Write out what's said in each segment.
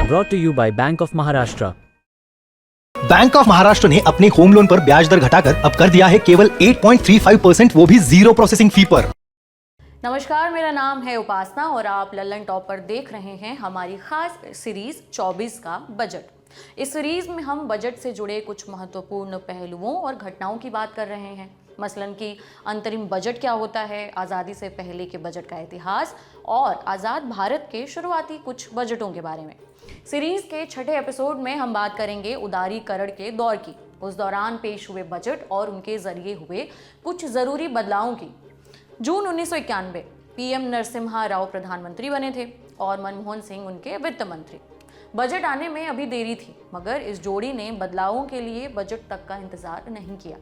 brought to you by Bank of Maharashtra. Bank of Maharashtra ने अपने home loan पर ब्याज दर घटाकर अब कर दिया है केवल 8.35%, वो भी 0 प्रोसेसिंग फी पर। नमस्कार, मेरा नाम है उपासना और आप लल्लन टॉप पर देख रहे हैं हमारी खास सीरीज 24 का बजट। इस सीरीज में हम बजट से जुड़े कुछ महत्वपूर्ण पहलुओं और घटनाओं की बात कर रहे हैं, मसलन कि अंतरिम बजट क्या होता है, आज़ादी से पहले के बजट का इतिहास और आज़ाद भारत के शुरुआती कुछ बजटों के बारे में। सीरीज के छठे एपिसोड में हम बात करेंगे उदारीकरण के दौर की, उस दौरान पेश हुए बजट और उनके जरिए हुए कुछ ज़रूरी बदलावों की। जून 1991 पीएम नरसिम्हा राव प्रधानमंत्री बने थे और मनमोहन सिंह उनके वित्त मंत्री। बजट आने में अभी देरी थी, मगर इस जोड़ी ने बदलावों के लिए बजट तक का इंतजार नहीं किया।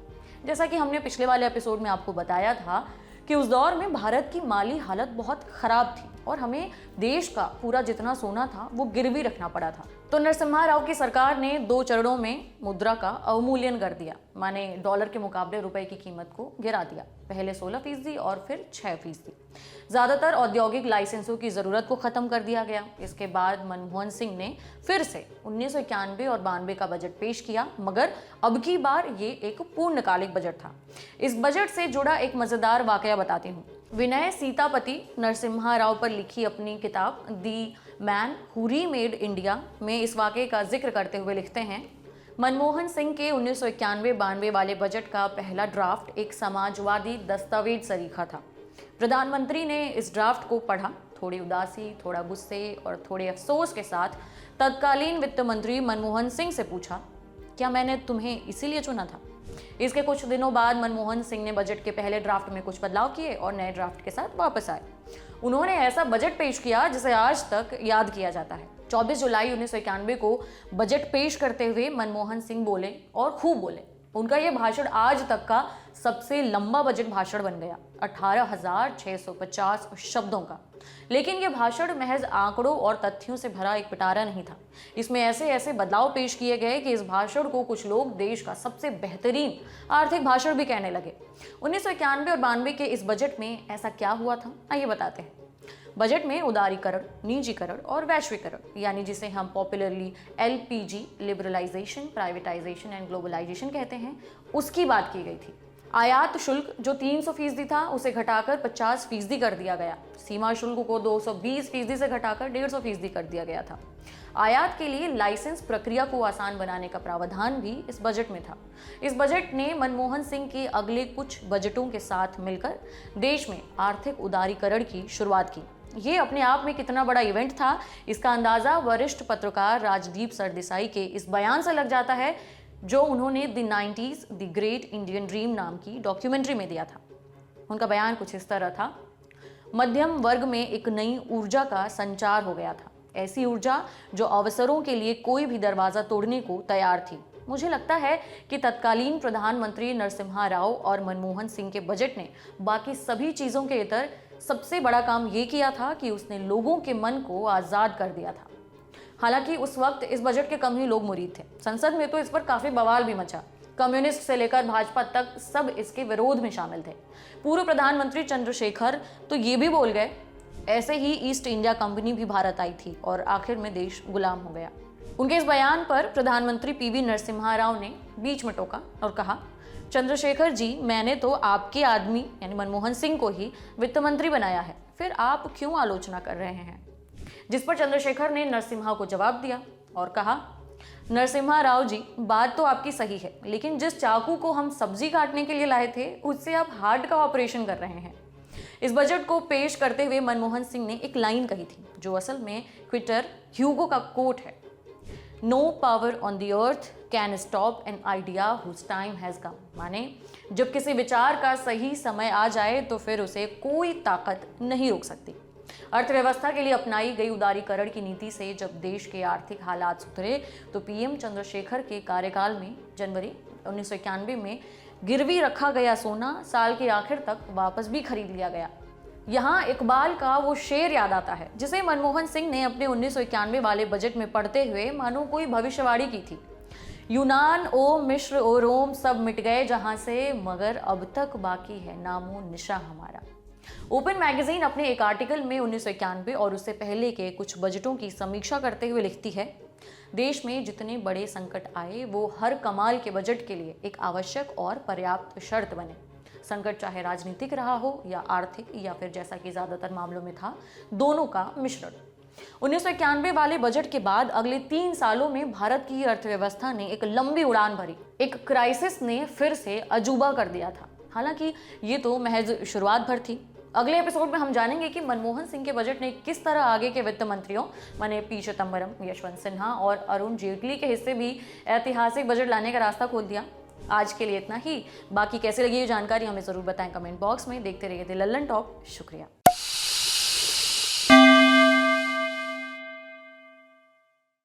जैसा कि हमने पिछले वाले एपिसोड में आपको बताया था कि उस दौर में भारत की माली हालत बहुत खराब थी और हमें देश का पूरा जितना सोना था वो गिरवी रखना पड़ा था। तो नरसिम्हा राव की सरकार ने 2 चरणों में मुद्रा का अवमूल्यन कर दिया, माने डॉलर के मुकाबले रुपए की कीमत को गिरा दिया। पहले 16% और फिर 6%। ज़्यादातर औद्योगिक लाइसेंसों की ज़रूरत को ख़त्म कर दिया गया। इसके बाद मनमोहन सिंह ने फिर से 1991 और 92 का बजट पेश किया, मगर अब की बार ये एक पूर्णकालिक बजट था। इस बजट से जुड़ा एक मज़ेदार वाकया बताती हूँ। विनय सीतापति नरसिम्हा राव पर लिखी अपनी किताब the man who remade India में इस वाकये का जिक्र करते हुए लिखते हैं, मनमोहन सिंह के 1991-92 वाले बजट का पहला ड्राफ्ट एक समाजवादी दस्तावेज सरीखा था। प्रधानमंत्री ने इस ड्राफ्ट को पढ़ा, थोड़ी उदासी, थोड़ा गुस्से और थोड़े अफसोस के साथ तत्कालीन वित्त मंत्री मनमोहन सिंह से पूछा, क्या मैंने तुम्हें इसीलिए चुना था? इसके कुछ दिनों बाद मनमोहन सिंह ने बजट के पहले ड्राफ्ट में कुछ बदलाव किए और नए ड्राफ्ट के साथ वापस आए। उन्होंने ऐसा बजट पेश किया जिसे आज तक याद किया जाता है। 24 जुलाई 1991 को बजट पेश करते हुए मनमोहन सिंह बोले और खूब बोले। उनका यह भाषण आज तक का सबसे लंबा बजट भाषण बन गया, 18,650 शब्दों का। लेकिन यह भाषण महज आंकड़ों और तथ्यों से भरा एक पिटारा नहीं था। इसमें ऐसे ऐसे बदलाव पेश किए गए कि इस भाषण को कुछ लोग देश का सबसे बेहतरीन आर्थिक भाषण भी कहने लगे। 1991 और 92 के इस बजट में ऐसा क्या हुआ था, आइए बताते हैं। बजट में उदारीकरण, निजीकरण और वैश्वीकरण, यानी जिसे हम popularly LPG liberalisation, privatisation and globalisation कहते हैं, उसकी बात की गई थी। आयात शुल्क जो 300% था उसे घटाकर 50% कर दिया गया। सीमा शुल्क को 220% से घटाकर 150% कर दिया गया था। आयात के लिए लाइसेंस प्रक्रिया को आसान बनाने का प्रावधान भी इस बजट में था। इस बजट ने मनमोहन सिंह के अगले कुछ बजटों के साथ मिलकर देश में आर्थिक उदारीकरण की शुरुआत की। ये अपने आप में कितना बड़ा इवेंट था, इसका अंदाजा वरिष्ठ पत्रकार राजदीप सरदेसाई के इस बयान से लग जाता है जो उन्होंने the 90s the great Indian dream नाम की डॉक्यूमेंट्री में दिया था। उनका बयान कुछ इस तरह था, मध्यम वर्ग में एक नई ऊर्जा का संचार हो गया था, ऐसी ऊर्जा जो अवसरों के लिए कोई भी दरवाजा तोड़ने को तैयार थी। मुझे लगता है कि तत्कालीन प्रधानमंत्री नरसिम्हा राव और मनमोहन सिंह के बजट ने बाकी सभी चीज़ों के इतर सबसे बड़ा काम ये किया था कि उसने लोगों के मन को आज़ाद कर दिया था। हालांकि उस वक्त इस बजट के कम ही लोग मुरीद थे। संसद में तो इस पर काफ़ी बवाल भी मचा। कम्युनिस्ट से लेकर भाजपा तक सब इसके विरोध में शामिल थे। पूर्व प्रधानमंत्री चंद्रशेखर तो ये भी बोल गए, ऐसे ही ईस्ट इंडिया कंपनी भी भारत आई थी और आखिर में देश गुलाम हो गया। उनके इस बयान पर प्रधानमंत्री PV नरसिम्हा राव ने बीच में टोका और कहा, चंद्रशेखर जी, मैंने तो आपके आदमी यानी मनमोहन सिंह को ही वित्त मंत्री बनाया है, फिर आप क्यों आलोचना कर रहे हैं? जिस पर चंद्रशेखर ने नरसिम्हा को जवाब दिया और कहा, नरसिम्हा राव जी, बात तो आपकी सही है, लेकिन जिस चाकू को हम सब्जी काटने के लिए लाए थे उससे आप हार्ट का ऑपरेशन कर रहे हैं। इस बजट को पेश करते हुए मनमोहन सिंह ने एक लाइन कही थी जो असल में क्विटर ह्यूगो का कोट है, no power on the earth can stop an idea whose time has come. माने जब किसी विचार का सही समय आ जाए तो फिर उसे कोई ताकत नहीं रोक सकती। अर्थव्यवस्था के लिए अपनाई गई उदारीकरण की नीति से जब देश के आर्थिक हालात सुधरे तो PM चंद्रशेखर के कार्यकाल में जनवरी 1991 में गिरवी रखा गया सोना साल के आखिर तक वापस भी खरीद लिया गया। यहाँ इकबाल का वो शेर याद आता है जिसे मनमोहन सिंह ने अपने 1991 वाले बजट में पढ़ते हुए मानो कोई भविष्यवाणी की थी, यूनान ओ मिस्र ओ रोम सब मिट गए जहाँ से, मगर अब तक बाकी है नामो निशा हमारा। ओपन मैगजीन अपने एक आर्टिकल में 1991 और उससे पहले के कुछ बजटों की समीक्षा करते हुए लिखती है, देश में जितने बड़े संकट आए वो हर कमाल के बजट के लिए एक आवश्यक और पर्याप्त शर्त बने। संकट चाहे राजनीतिक रहा हो या आर्थिक या फिर जैसा कि ज्यादातर मामलों में था, दोनों का मिश्रण। 1991 वाले बजट के बाद अगले 3 सालों में भारत की अर्थव्यवस्था ने एक लंबी उड़ान भरी। एक क्राइसिस ने फिर से अजूबा कर दिया था। हालांकि ये तो महज शुरुआत भर थी। अगले एपिसोड में हम जानेंगे कि मनमोहन सिंह के बजट ने किस तरह आगे के वित्त मंत्रियों माने पी चिदम्बरम, यशवंत सिन्हा और अरुण जेटली के हिस्से भी ऐतिहासिक बजट लाने का रास्ता खोल दिया। आज के लिए इतना ही। बाकी कैसे लगी ये जानकारी हमें जरूर बताएं कमेंट बॉक्स में। देखते रहिए द लल्लन टॉप। शुक्रिया।